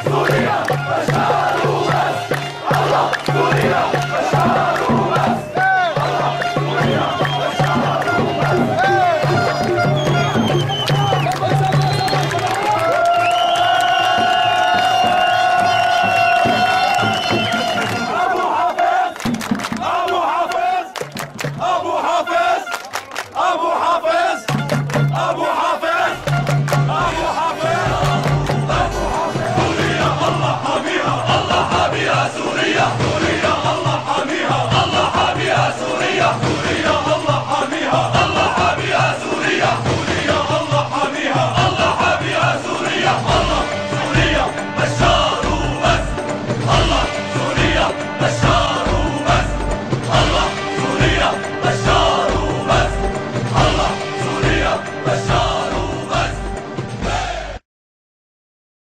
سوريا بشار وبس. الله سوريا بشار وبس. الله سوريا بشار وبس. أبو حافظ أبو حافظ أبو حافظ أبو حافظ أبو حافظ أبو حافظ أبو حافظ. سوريا الله حاميها الله حاميها سوريا. سوريا الله حاميها الله حاميها سوريا. سوريا الله حاميها الله حاميها سوريا. سوريا الله حاميها الله حاميها سوريا. الله سوريا بشار وبس. الله سوريا بشار وبس. الله سوريا بشار